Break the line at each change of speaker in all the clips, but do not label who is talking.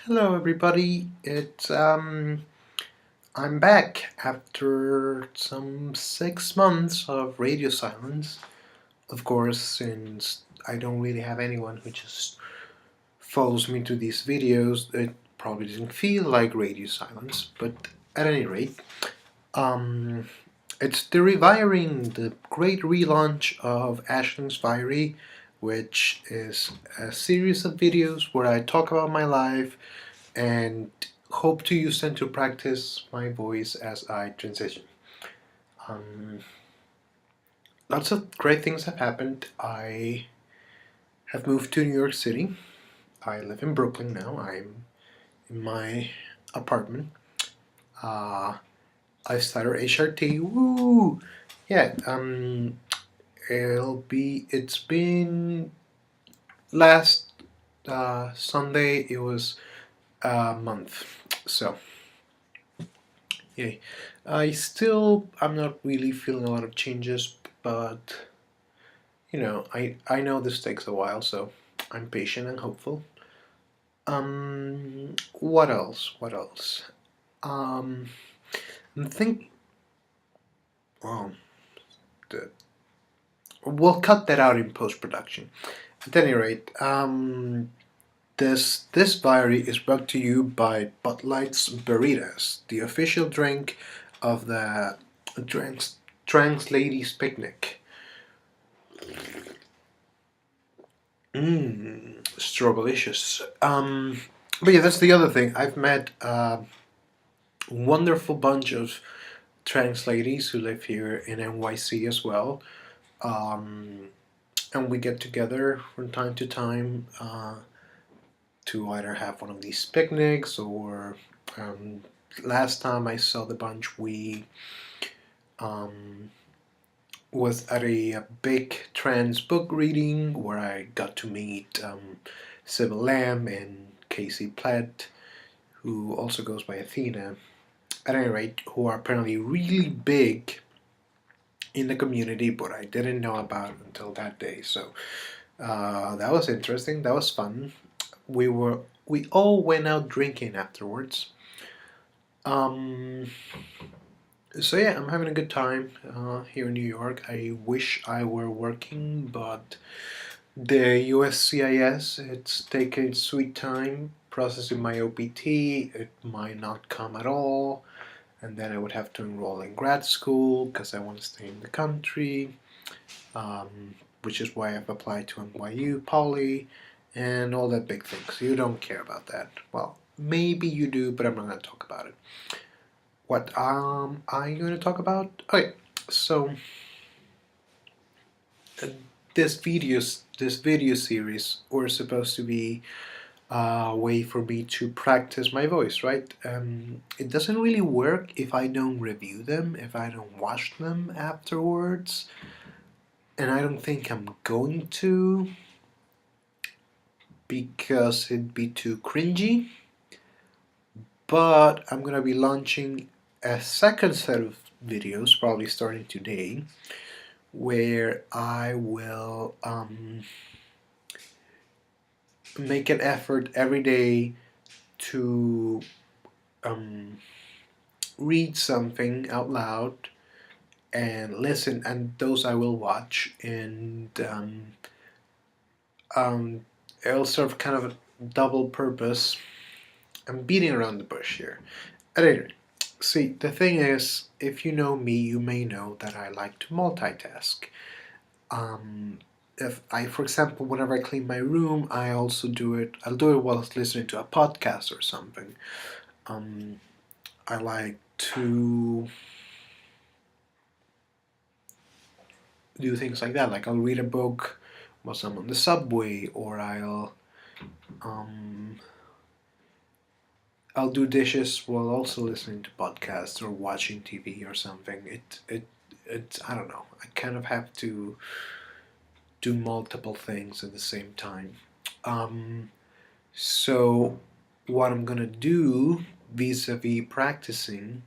Hello everybody. I'm back after some 6 months of radio silence. Of course, since I don't really have anyone who just follows me to these videos, it probably doesn't feel like radio silence. But at any rate, um, it's the Reviaring, the great relaunch of Ashling's Viary, which is a series of videos where I talk about my life and hope to use them to practice my voice as I transition. Um, Lots of great things have happened. I have moved to New York City. I live in Brooklyn now. I'm in my apartment. Uh, I started HRT. Woo! Yeah. It's been last Sunday. It was a month. So yeah, I'm not really feeling a lot of changes, but I know this takes a while, so I'm patient and hopeful. What else? What else? Um, I think, well, the, we'll cut that out in post production. At any rate, this diary is brought to you by Bud Light's Burritos, the official drink of the Trans Ladies Picnic. Strawberlicious. But yeah, that's the other thing. I've met a wonderful bunch of trans ladies who live here in NYC as well. Um, and we get together from time to time to either have one of these picnics or um, last time I saw the bunch, we um, was at a big trans book reading where I got to meet Sybil Lamb and Casey Platt, who also goes by Athena. At any rate, who are apparently really big in the community, but I didn't know about until that day. So that was interesting. That was fun. We all went out drinking afterwards. Um, so yeah, I'm having a good time here in New York. I wish I were working, but the USCIS, it's taking sweet time processing my OPT. It might not come at all, and then I would have to enroll in grad school because I want to stay in the country, which is why I've applied to NYU, Poly, and all that big things. You don't care about that. Well, maybe you do, but I'm not going to talk about it. What are you going to talk about? Okay, so uh, this video series were supposed to be a way for me to practice my voice, right? It doesn't really work if I don't review them, if I don't watch them afterwards, and I don't think I'm going to because it'd be too cringy. But I'm gonna be launching a second set of videos, probably starting today, where I will make an effort every day to um, read something out loud and listen, and those I will watch, and um, it'll serve kind of a double purpose. I'm beating around the bush here. At any rate, see, the thing is, if you know me, you may know that I like to multitask. Um, if I, for example, whenever I clean my room, I also do it. I'll do it while listening to a podcast or something. Um, I like to do things like that. Like I'll read a book while I'm on the subway, or um, I'll do dishes while also listening to podcasts or watching TV or something. It I don't know. I kind of have to do multiple things at the same time. Um, so what I'm gonna do vis-a-vis practicing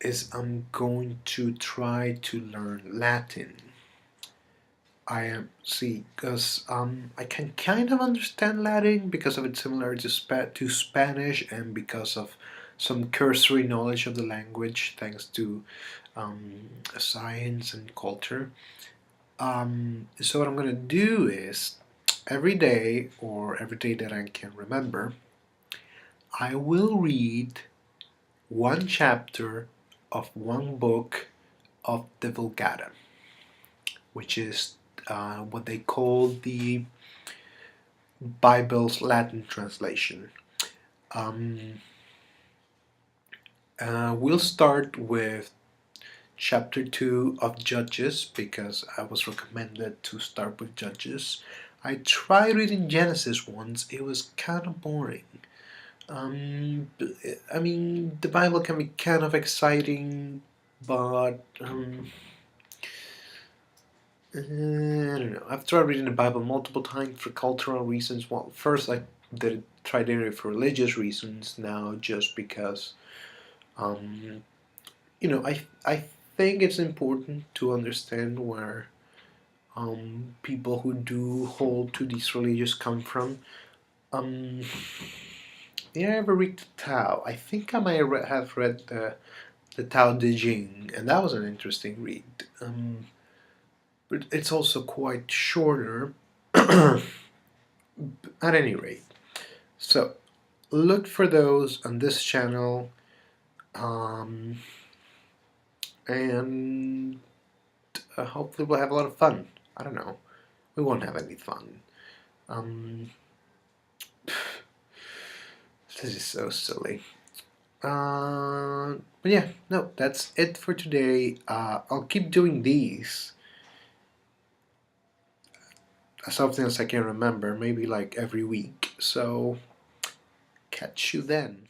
is I'm going to try to learn Latin. I am see because I can kind of understand Latin because of its similar to Spanish, and because of some cursory knowledge of the language thanks to science and culture. So what I'm gonna do is every day, or every day that I can remember, I will read one chapter of one book of the Vulgata, which is what they call the Bible's Latin translation. Um, we'll start with chapter 2 of Judges because I was recommended to start with Judges. I tried reading Genesis once, it was kind of boring. I mean, the Bible can be kind of exciting, but I don't know. I've tried reading the Bible multiple times for cultural reasons. Well, first I tried doing it for religious reasons. Now, just because, um, I think it's important to understand where people who do hold to these religions come from. Um, did I ever read the Tao? I think I might have read the Tao Te Ching, and that was an interesting read. But it's also quite shorter. At any rate, so look for those on this channel, um, and hopefully we'll have a lot of fun. I don't know. We won't have any fun. Um, this is so silly. But yeah, no, that's it for today. I'll keep doing these as often as I can remember, maybe like every week. So, catch you then.